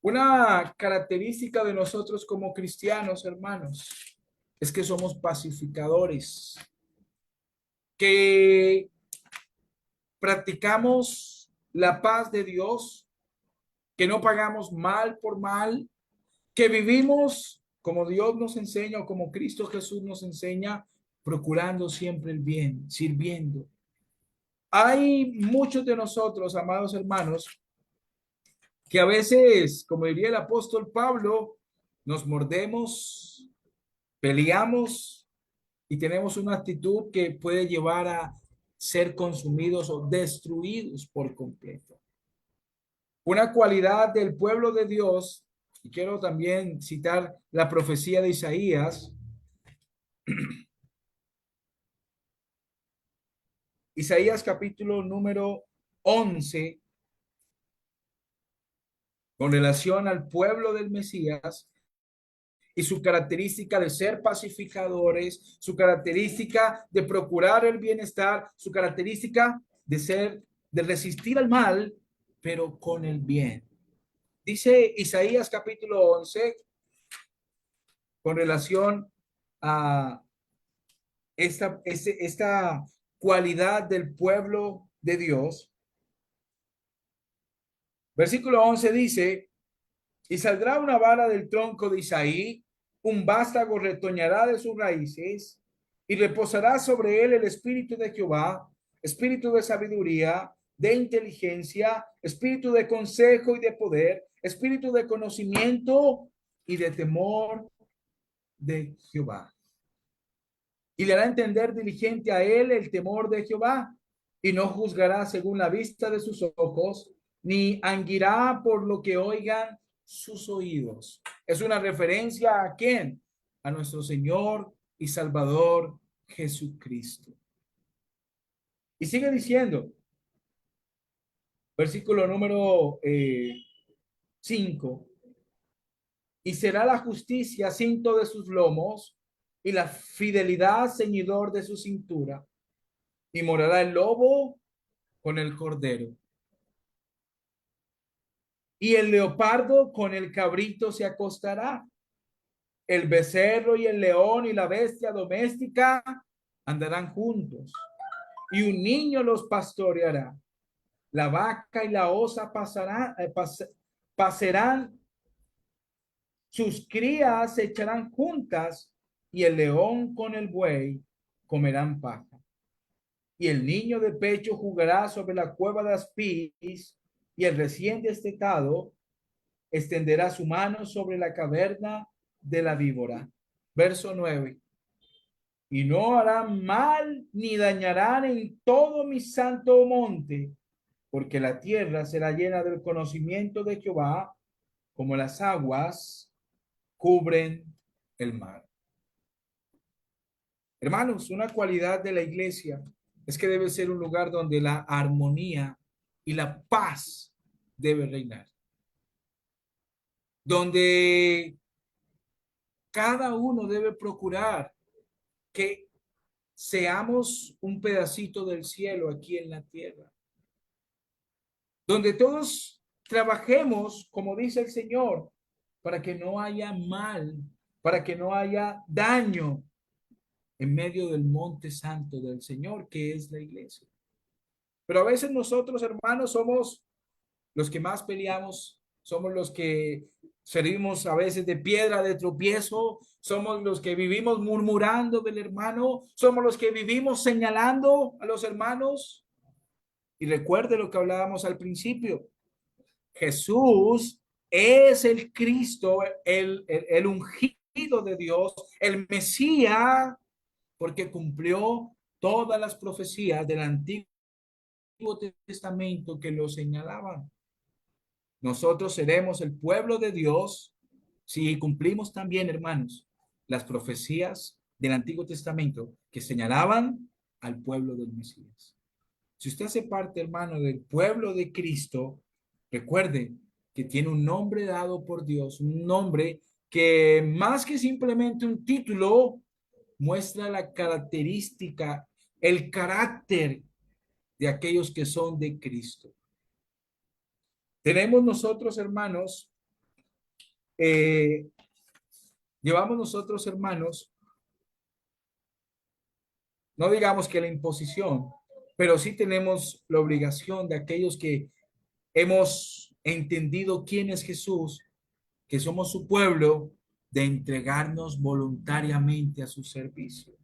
Una característica de nosotros como cristianos, hermanos, es que somos pacificadores, que practicamos la paz de Dios, que no pagamos mal por mal, que vivimos como Dios nos enseña o como Cristo Jesús nos enseña, procurando siempre el bien, sirviendo. Hay muchos de nosotros, amados hermanos, que a veces, como diría el apóstol Pablo, nos mordemos, peleamos y tenemos una actitud que puede llevar a ser consumidos o destruidos por completo. Una cualidad del pueblo de Dios, y quiero también citar la profecía de Isaías. Isaías capítulo número 11, con relación al pueblo del Mesías y su característica de ser pacificadores, su característica de procurar el bienestar, su característica de resistir al mal, pero con el bien. Dice Isaías capítulo 11, con relación a esta cualidad del pueblo de Dios. Versículo 11 dice: y saldrá una vara del tronco de Isaí, un vástago retoñará de sus raíces, y reposará sobre él el espíritu de Jehová, espíritu de sabiduría, de inteligencia, espíritu de consejo y de poder, espíritu de conocimiento y de temor de Jehová. Y le hará entender diligente a él el temor de Jehová, y no juzgará según la vista de sus ojos, ni anguirá por lo que oigan sus oídos. Es una referencia a quién? A nuestro Señor y Salvador Jesucristo. Y sigue diciendo, versículo número 5, y será la justicia cinto de sus lomos y la fidelidad ceñidor de su cintura, y morará el lobo con el cordero, y el leopardo con el cabrito se acostará, el becerro y el león y la bestia doméstica andarán juntos, y un niño los pastoreará. La vaca y la osa pasarán, sus crías se echarán juntas, y el león con el buey comerán paja. Y el niño de pecho jugará sobre la cueva de aspis, y el recién destetado extenderá su mano sobre la caverna de la víbora. Verso 9. Y no harán mal ni dañarán en todo mi santo monte, porque la tierra será llena del conocimiento de Jehová, como las aguas cubren el mar. Hermanos, una cualidad de la iglesia es que debe ser un lugar donde la armonía y la paz debe reinar, donde cada uno debe procurar que seamos un pedacito del cielo aquí en la tierra, donde todos trabajemos, como dice el Señor, para que no haya mal, para que no haya daño en medio del monte santo del Señor, que es la iglesia. Pero a veces nosotros, hermanos, somos los que más peleamos, somos los que servimos a veces de piedra de tropiezo, somos los que vivimos murmurando del hermano, somos los que vivimos señalando a los hermanos. Y recuerde lo que hablábamos al principio, Jesús es el Cristo, el ungido de Dios, el Mesías, porque cumplió todas las profecías del Antiguo Testamento que lo señalaban. Nosotros seremos el pueblo de Dios si cumplimos también, hermanos, las profecías del Antiguo Testamento que señalaban al pueblo del Mesías. Si usted hace parte, hermano, del pueblo de Cristo, recuerde que tiene un nombre dado por Dios, un nombre que más que simplemente un título, muestra la característica, el carácter de aquellos que son de Cristo. Tenemos nosotros, hermanos, eh, llevamos nosotros, hermanos, no digamos que la imposición, pero sí tenemos la obligación de aquellos que hemos entendido quién es Jesús, que somos su pueblo, de entregarnos voluntariamente a su servicio.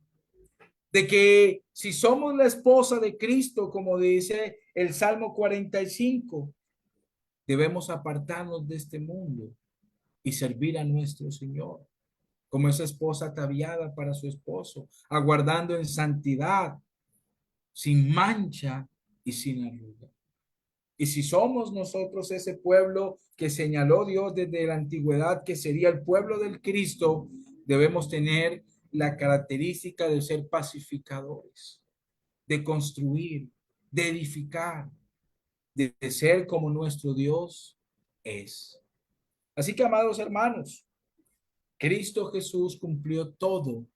De que si somos la esposa de Cristo, como dice el Salmo 45, debemos apartarnos de este mundo y servir a nuestro Señor, como esa esposa ataviada para su esposo, aguardando en santidad, sin mancha y sin arruga. Y si somos nosotros ese pueblo que señaló Dios desde la antigüedad, que sería el pueblo del Cristo, debemos tener la característica de ser pacificadores, de construir, de edificar, de ser como nuestro Dios es. Así que, amados hermanos, Cristo Jesús cumplió todo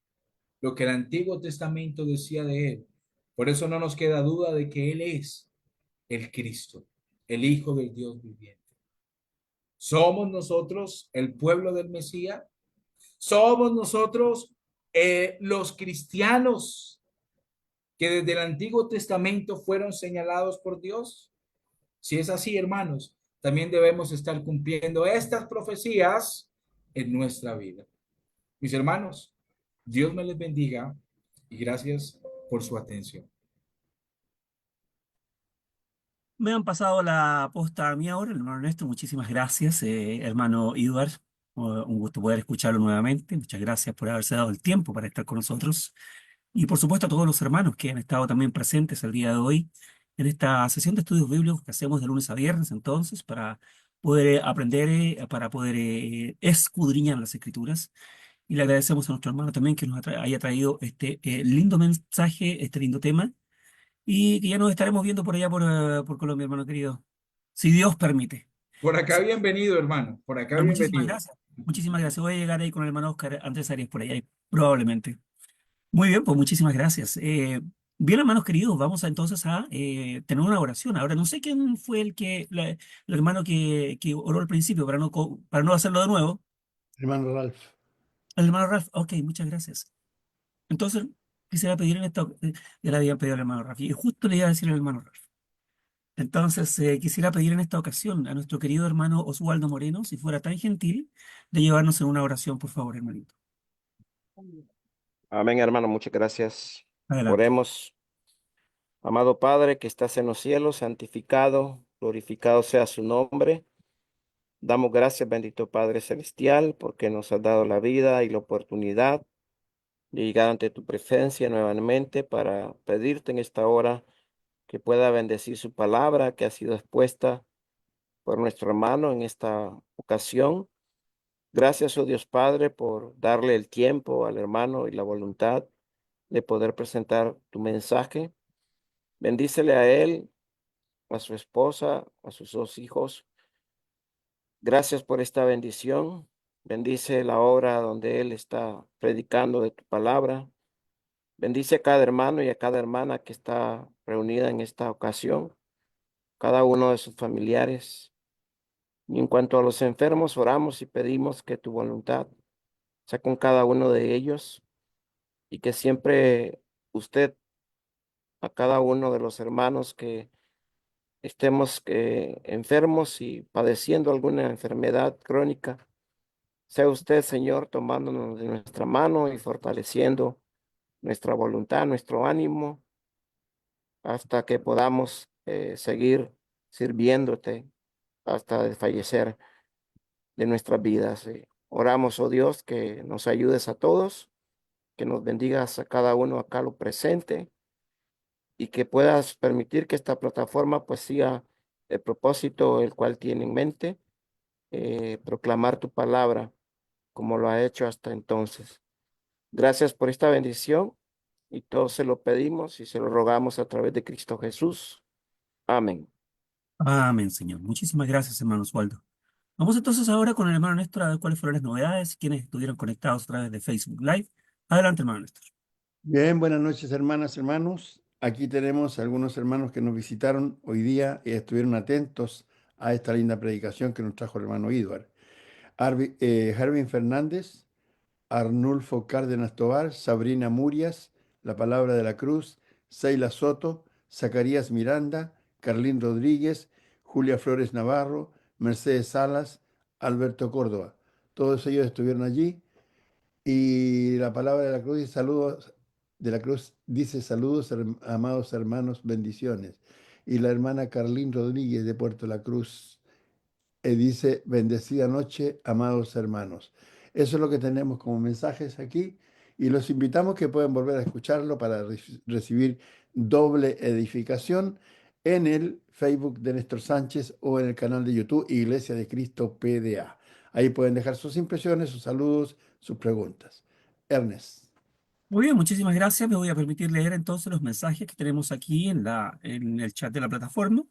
lo que el Antiguo Testamento decía de él. Por eso no nos queda duda de que Él es el Cristo, el Hijo del Dios viviente. ¿Somos nosotros el pueblo del Mesías? ¿Somos nosotros los cristianos que desde el Antiguo Testamento fueron señalados por Dios? Si es así, hermanos, también debemos estar cumpliendo estas profecías en nuestra vida. Mis hermanos, Dios me les bendiga y gracias por su atención. Me han pasado la posta a mí ahora, el hermano Ernesto. Muchísimas gracias, hermano Edward. Un gusto poder escucharlo nuevamente. Muchas gracias por haberse dado el tiempo para estar con nosotros. Y por supuesto a todos los hermanos que han estado también presentes el día de hoy en esta sesión de estudios bíblicos que hacemos de lunes a viernes, entonces, para poder aprender, para poder escudriñar las Escrituras. Y le agradecemos a nuestro hermano también que nos haya traído este lindo mensaje, este lindo tema. Y que ya nos estaremos viendo por allá por Colombia, hermano querido. Si Dios permite. Por acá bienvenido, hermano. Por acá Pero muchísimas bienvenido. gracias. Muchísimas gracias. Voy a llegar ahí con el hermano Oscar Andrés Arias por allá, probablemente. Muy bien, pues muchísimas gracias. Bien, hermanos queridos, vamos a, entonces a tener una oración. Ahora, no sé quién fue el hermano que oró al principio, para no hacerlo de nuevo. Hermano Ralph. El hermano Ralph, ok, muchas gracias. Entonces, quisiera pedir ya le habían pedido al hermano Ralph, y justo le iba a decir al hermano Ralph. Entonces, quisiera pedir en esta ocasión a nuestro querido hermano Oswaldo Moreno, si fuera tan gentil, de llevarnos en una oración, por favor, hermanito. Amén, hermano, muchas gracias. Adelante. Oremos. Amado Padre que estás en los cielos, santificado, glorificado sea su nombre. Damos gracias, bendito Padre Celestial, porque nos has dado la vida y la oportunidad de llegar ante tu presencia nuevamente para pedirte en esta hora que pueda bendecir su palabra que ha sido expuesta por nuestro hermano en esta ocasión. Gracias, oh Dios Padre, por darle el tiempo al hermano y la voluntad de poder presentar tu mensaje. Bendícele a él, a su esposa, a sus dos hijos. Gracias por esta bendición. Bendice la obra donde él está predicando de tu palabra. Bendice a cada hermano y a cada hermana que está reunida en esta ocasión, cada uno de sus familiares. Y en cuanto a los enfermos, oramos y pedimos que tu voluntad sea con cada uno de ellos y que siempre usted, a cada uno de los hermanos que estemos enfermos y padeciendo alguna enfermedad crónica, sea usted, Señor, tomándonos de nuestra mano y fortaleciendo nuestra voluntad, nuestro ánimo, hasta que podamos seguir sirviéndote hasta desfallecer de nuestras vidas. Oramos, oh Dios, que nos ayudes a todos, que nos bendigas a cada uno acá lo presente y que puedas permitir que esta plataforma pues siga el propósito el cual tiene en mente, proclamar tu palabra como lo ha hecho hasta entonces. Gracias por esta bendición y todo se lo pedimos y se lo rogamos a través de Cristo Jesús. Amén. Amén, Señor. Muchísimas gracias, hermano Osvaldo. Vamos entonces ahora con el hermano Néstor a ver cuáles fueron las novedades, quienes estuvieron conectados a través de Facebook Live. Adelante, hermano Néstor. Bien, buenas noches, hermanas, hermanos. Aquí tenemos algunos hermanos que nos visitaron hoy día y estuvieron atentos a esta linda predicación que nos trajo el hermano Edward. Hervin Fernández, Arnulfo Cárdenas Tobar, Sabrina Murias, La Palabra de la Cruz, Seila Soto, Zacarías Miranda, Carlín Rodríguez, Julia Flores Navarro, Mercedes Salas, Alberto Córdoba. Todos ellos estuvieron allí y la Palabra de la Cruz dice saludos, de la Cruz dice saludos, amados hermanos, bendiciones. Y la hermana Carlín Rodríguez de Puerto La Cruz dice, bendecida noche, amados hermanos. Eso es lo que tenemos como mensajes aquí y los invitamos que puedan volver a escucharlo para recibir doble edificación en el Facebook de Néstor Sánchez o en el canal de YouTube Iglesia de Cristo PDA. Ahí pueden dejar sus impresiones, sus saludos, sus preguntas. Ernest. Muy bien, muchísimas gracias. Me voy a permitir leer entonces los mensajes que tenemos aquí en el chat de la plataforma.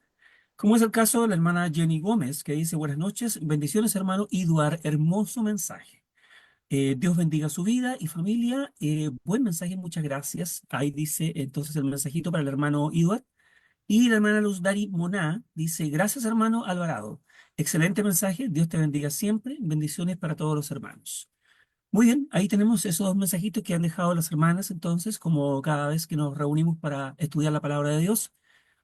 Como es el caso de la hermana Jenny Gómez, que dice, buenas noches, bendiciones, hermano Eduard, hermoso mensaje. Dios bendiga su vida y familia. Buen mensaje, muchas gracias. Ahí dice entonces el mensajito para el hermano Eduard. Y la hermana Luz Dari Moná dice, gracias, hermano Alvarado. Excelente mensaje, Dios te bendiga siempre. Bendiciones para todos los hermanos. Muy bien, ahí tenemos esos dos mensajitos que han dejado las hermanas entonces, como cada vez que nos reunimos para estudiar la palabra de Dios.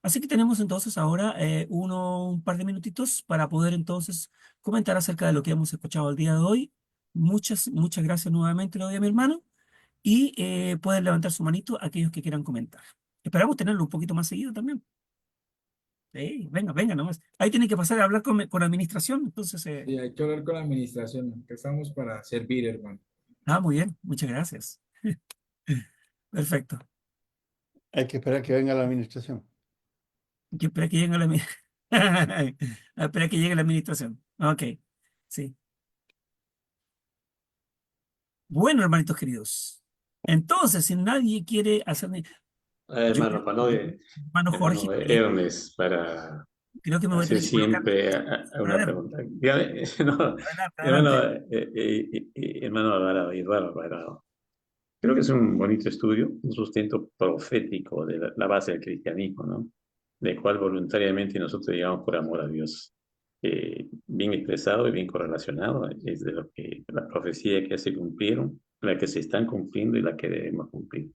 Así que tenemos entonces ahora un par de minutitos para poder entonces comentar acerca de lo que hemos escuchado el día de hoy. Muchas gracias nuevamente, le doy a mi hermano, y pueden levantar su manito aquellos que quieran comentar. Esperamos tenerlo un poquito más seguido también. Venga nomás. Ahí tiene que pasar a hablar con administración, entonces... Y hay que hablar con la administración, que estamos para servir, hermano. muy bien, muchas gracias. Perfecto. Hay que esperar que venga la administración. Que espera que llegue la, espera que llegue la administración. Ok, sí. Bueno, hermanitos queridos. Entonces, si nadie quiere hacer... Yo, Hermano Panoe, hermano Jorge, hermano Ernest, para creo que me voy a hacer tener que colocar... siempre una Adelante, pregunta. Dígame, no, hermano, adelante. hermano Alvarado, Eduardo Alvarado, creo que es un bonito estudio, un sustento profético de la base del cristianismo, ¿no? De cual voluntariamente nosotros llegamos por amor a Dios. Bien expresado y bien correlacionado, es de lo que la profecía que se cumplieron, la que se están cumpliendo y la que debemos cumplir.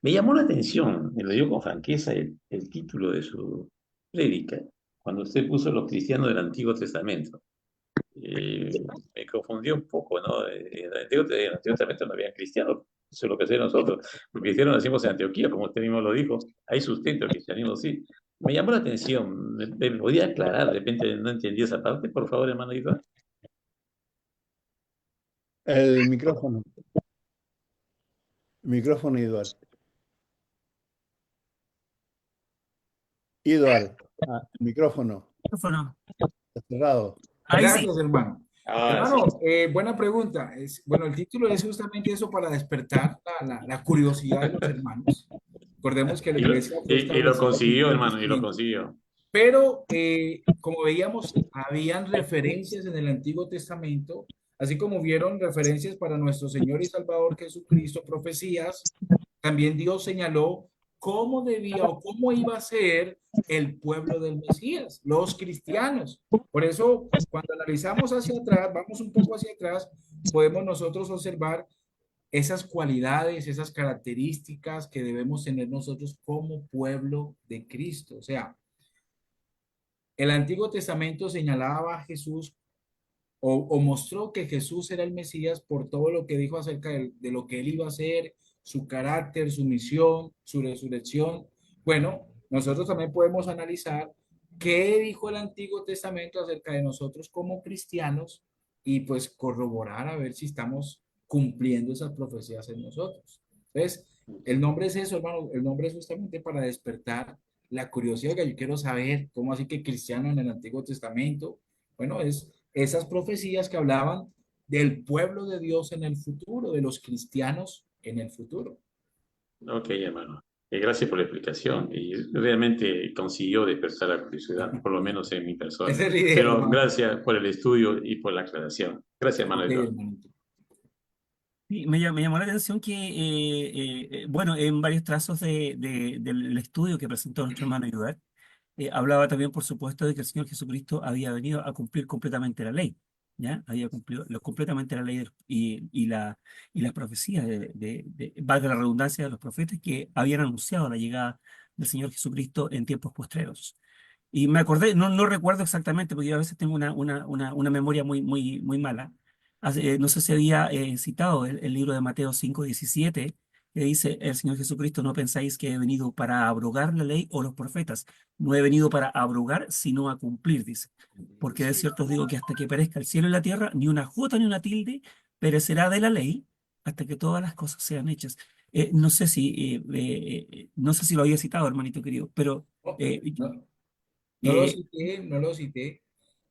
Me llamó la atención, me lo dio con franqueza el título de su prédica, cuando usted puso los cristianos del Antiguo Testamento. Me confundió un poco, ¿no? En el Antiguo Testamento no había cristianos, eso es lo que hacemos nosotros. Los cristianos nacimos en Antioquía, como usted mismo lo dijo, hay sustento, el cristianismo sí. Me llamó la atención, ¿me podía aclarar? De repente no entendí esa parte, por favor, hermano Iván. El micrófono. El micrófono, Eduardo. Eduardo, el micrófono. Micrófono. Está cerrado. Ahí sí. Gracias, hermano. Hermano, buena pregunta. Bueno, el título es justamente eso para despertar la curiosidad de los hermanos. Recordemos que la iglesia fue Y lo establecida consiguió, en el hermano, y lo Testamento. consiguió. Pero, como veíamos, habían referencias en el Antiguo Testamento, así como vieron referencias para nuestro Señor y Salvador Jesucristo, profecías, también Dios señaló cómo debía o cómo iba a ser el pueblo del Mesías, los cristianos. Por eso, cuando analizamos hacia atrás, vamos un poco hacia atrás, podemos nosotros observar esas cualidades, esas características que debemos tener nosotros como pueblo de Cristo. O sea, el Antiguo Testamento señalaba a Jesús o mostró que Jesús era el Mesías por todo lo que dijo acerca de lo que él iba a hacer, su carácter, su misión, su resurrección. Bueno, nosotros también podemos analizar qué dijo el Antiguo Testamento acerca de nosotros como cristianos y pues corroborar a ver si estamos cumpliendo esas profecías en nosotros. Entonces, el nombre es eso, hermano, el nombre es justamente para despertar la curiosidad que yo quiero saber cómo así que cristiano en el Antiguo Testamento. Bueno, es esas profecías que hablaban del pueblo de Dios en el futuro, de los cristianos en el futuro. Ok, hermano. Gracias por la explicación. Y realmente consiguió despertar la curiosidad, por lo menos en mi persona. Esa es la idea, Pero hermano. gracias por el estudio y por la aclaración. Gracias, hermano Ok, Eduardo. hermanito. Y me llamó la atención que, bueno, en varios trazos del estudio que presentó nuestro hermano Eduard, hablaba también, por supuesto, de que el Señor Jesucristo había venido a cumplir completamente la ley, ¿ya? Había cumplido completamente la ley y las profecías, valga la redundancia, de los profetas que habían anunciado la llegada del Señor Jesucristo en tiempos postreros. Y me acordé, no recuerdo exactamente, porque yo a veces tengo una memoria muy mala. No sé si había citado el libro de Mateo 5:17, que dice, el Señor Jesucristo, no pensáis que he venido para abrogar la ley o los profetas. No he venido para abrogar, sino a cumplir, dice. Porque de cierto os digo que hasta que perezca el cielo y la tierra, ni una jota ni una tilde perecerá de la ley hasta que todas las cosas sean hechas. No sé si lo había citado, hermanito querido, pero Oh, eh, no, eh, no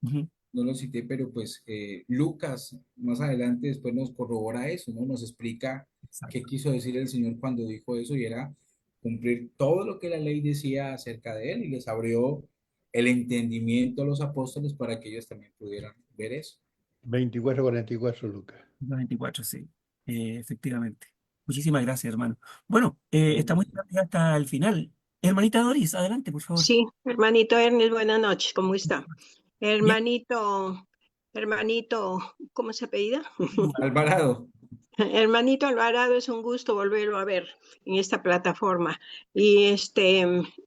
ujú, lo cité, pero pues Lucas más adelante después nos corrobora eso, ¿no? Nos explica qué exacto. quiso decir el Señor cuando dijo eso y era cumplir todo lo que la ley decía acerca de él y les abrió el entendimiento a los apóstoles para que ellos también pudieran ver eso. 24:44, Lucas. 24, sí, efectivamente. Muchísimas gracias, hermano. Bueno, estamos Bueno, llegando ya hasta el final. Hermanita Doris, adelante, por favor. Sí, hermanito Ernest, buenas noches, ¿cómo está? Bien, Hermanito, ¿cómo se apellida? Alvarado, Hermanito Alvarado, es un gusto volverlo a ver en esta plataforma. Y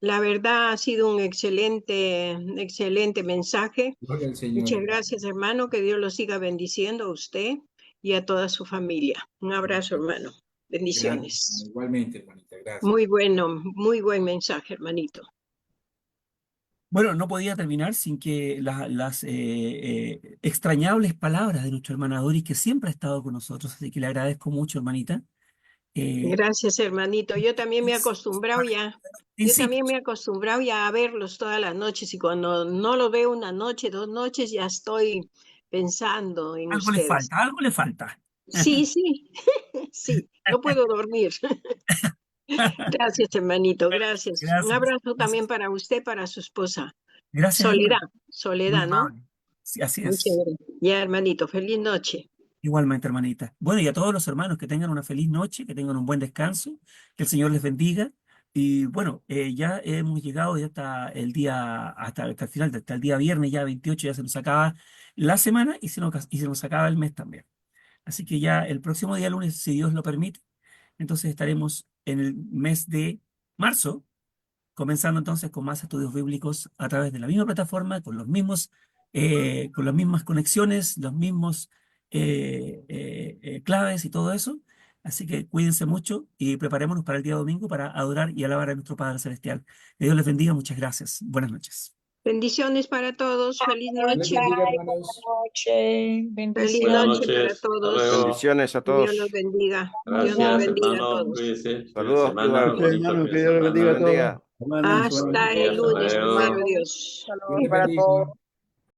la verdad ha sido un excelente mensaje. gloria al Señor, Muchas hermano. gracias, hermano, que Dios lo siga bendiciendo a usted y a toda su familia. Un abrazo, hermano. Gracias, hermano. Bendiciones. Igualmente, hermanita, gracias. Muy bueno, muy buen mensaje, hermanito. bueno, no podía terminar sin que las extrañables palabras de nuestra hermana Doris, que siempre ha estado con nosotros, así que le agradezco mucho, hermanita. Gracias, hermanito. Yo también me he Es- acostumbrado ya. en Yo sí, también me he acostumbrado ya a verlos todas las noches y cuando no lo veo una noche, 2 noches, ya estoy pensando en algo le ustedes. falta, algo le falta. Sí, sí, sí, no puedo dormir. Gracias, hermanito, gracias. Un Gracias, abrazo también gracias, para usted, para su esposa. gracias, Soledad, hermano. Muy Soledad, ¿no? amable. Sí, así Muchas es. gracias. Ya, hermanito, feliz noche. Igualmente, hermanita. Bueno, y a todos los hermanos que tengan una feliz noche, que tengan un buen descanso, que el Señor les bendiga. Y bueno, ya hemos llegado ya hasta el final, hasta el día viernes, ya 28, ya se nos acaba la semana y se nos acaba el mes también. Así que ya el próximo día lunes, si Dios lo permite, entonces estaremos en el mes de marzo, comenzando entonces con más estudios bíblicos a través de la misma plataforma, con las mismas conexiones, los mismos claves y todo eso. Así que cuídense mucho y preparémonos para el día domingo para adorar y alabar a nuestro Padre Celestial. Que Dios les bendiga, muchas gracias. Buenas noches. Bendiciones para todos, feliz Dios les noche. bendiga, Bye, hermanos. buenas noches, Feliz Buenas bendiciones. noche para noches. Hasta todos. luego. Bendiciones a Dios los todos. bendiga. Dios nos Gracias, bendiga a hermano. todos. Cuídense. Feliz Saludos, semana. Eduardo. Gracias, Bonito hermano, fin que de Dios los bendiga a semana. todos. Bendiga. Hermanos, Hasta el Hasta lunes, luego. primero Dios. Dios Saludos les para bendiga. todos.